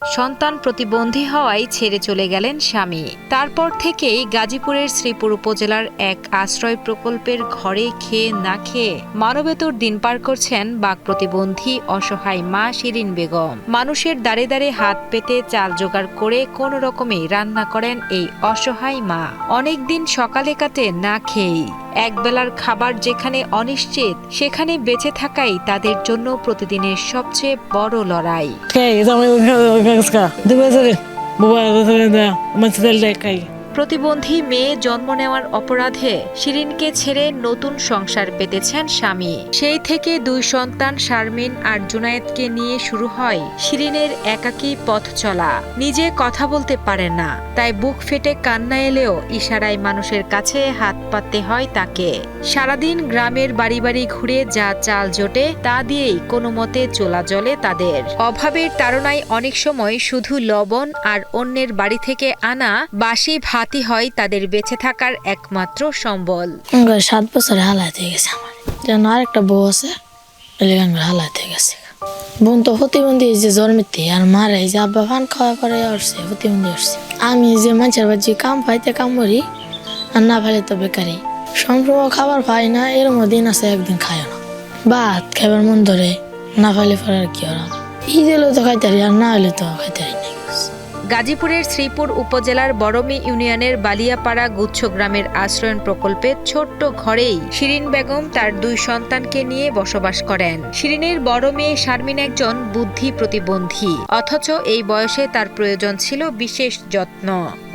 সন্তান প্রতিবন্ধী হওয়ায় ছেড়ে চলে গেলেন স্বামী। তারপর থেকেই গাজীপুরের শ্রীপুর উপজেলার এক আশ্রয় প্রকল্পের ঘরে খেয়ে না খেয়ে মানবেতর দিন পার করছেন বাক প্রতিবন্ধী অসহায় মা শিরিন বেগম। মানুষের দাঁড়ে দাঁড়ে হাত পেতে চাল জোগাড় করে কোনো রকমে রান্না করেন এই অসহায় মা। অনেকদিন সকালে কাটে না খেয়েই। একবেলার খাবার যেখানে অনিশ্চিত, সেখানে বেঁচে থাকাই তাদের জন্য প্রতিদিনের সবচেয়ে বড় লড়াই। প্রতিবন্ধী মেয়ে জন্ম নেওয়ার অপরাধে শিরিনকে ছেড়ে নতুন সংসার পেতেছেন স্বামী। সেই থেকে দুই সন্তান শারমিন আর জুনায়েদকে নিয়ে শুরু হয় শিরিনের একাকী পথ চলা। নিজে কথা বলতে পারে না, তাই বুক ফেটে কান্না এলেও ইশারায় মানুষের কাছে হাত পাততে হয় তাকে। সারাদিন গ্রামের বাড়ি বাড়ি ঘুরে যা চাল জোটে তা দিয়েই কোনো মতে চলা চলে তাদের। অভাবের তাড়নায় অনেক সময় শুধু লবণ আর অন্যের বাড়ি থেকে আনা বাসি ভাতই হয় তাদের বেঁচে থাকার একমাত্র সম্বল। 7 বছর হালাত হয়ে গেছে আমার, যেন আরেকটা বউ আছে হালাত হয়ে গেছে। বোন তো প্রতিবন্ধী যে জন্মেতে, আর মারা এই যে আব্বা পান খাওয়া করে আসছে প্রতিবন্ধী আসছে। আমি যে মানুষের বাড়ি কাম পাইতে কাম করি, আর না পাইলে তো বেকারি। সম্পূর্ণ খাবার পাই না, এর মধ্যে আছে একদিন খায় না। ভাত খাবার মন ধরে, না পাইলে পরে আর কি ওরা ঈদ এলেও তো খাইতারি, আর না হলে তো খাইতারি নাই। গাজীপুরের শ্রীপুর উপজেলার বড়মি ইউনিয়নের বালিয়াপাড়া গুচ্ছ গ্রামের আশ্রয়ন প্রকল্পের ছোট্ট ঘরেই শিরিন বেগম তার দুই সন্তানকে নিয়ে বসবাস করেন। শিরিনের বড় মেয়ে শারমিন একজন বুদ্ধি প্রতিবন্ধী, অথচ এই বয়সে তার প্রয়োজন ছিল বিশেষ যত্ন।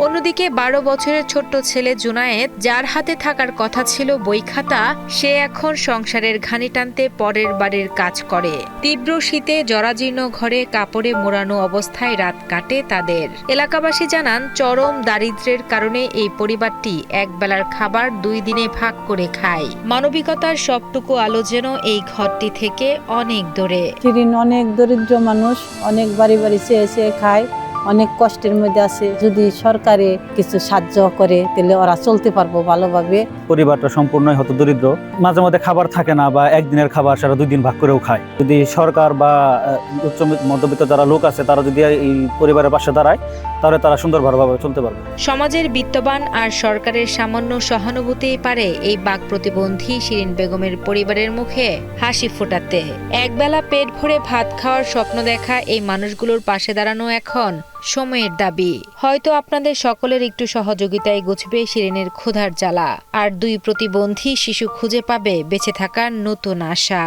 অন্যদিকে 12 বছরের ছোট্ট ছেলে জুনায়েদ, যার হাতে থাকার কথা ছিল বই খাতা, সে এখন সংসারের ঘানি টানতে পরের বাড়ির কাজ করে। তীব্র শীতে জরাজীর্ণ ঘরে কাপড়ে মোড়ানো অবস্থায় রাত কাটে তাদের। এলাকাবাসী জানান, চরম দারিদ্র্যের কারণে এই পরিবারটি একবেলার খাবার 2 দিনে ভাগ করে খায়। মানবিকতার সবটুকু আলো যেন এই ঘরটি থেকে অনেক দূরে। শিরিন অনেক দরিদ্র মানুষ, অনেক বাড়ি বাড়ি চেয়ে চেয়ে খায়, অনেক কষ্টের মধ্যে আছে। যদি সরকারে কিছু সাহায্য করে তাহলে ওরা চলতে পারবো ভালোভাবে। পরিবারটা সম্পূর্ণই হয়তো দরিদ্র, মাঝে মধ্যে খাবার থাকে না, বা একদিনের খাবার সারা 2 দিন ভাগ করেও খায়। যদি সরকার বা উচ্চ মধ্যবিত্ত যারা লোক আছে তারা যদি এই পরিবারের পাশে দাঁড়ায়, তাহলে তারা সুন্দরভাবে চলতে পারবে। সমাজের বিত্তবান আর সরকারের সামান্য সহানুভূতিই পারে এই বাক প্রতিবন্ধী শিরিন বেগমের পরিবারের মুখে হাসি ফোটাতে। একবেলা পেট ভরে ভাত খাওয়ার স্বপ্ন দেখা এই মানুষগুলোর পাশে দাঁড়ানো এখন সময়ের দাবি। হয়তো আপনাদের সকলের একটু সহযোগিতায় ঘুচবে শিরিনের ক্ষুধার জ্বালা, আর 2 প্রতিবন্ধী শিশু খুঁজে পাবে বেঁচে থাকার নতুন আশা।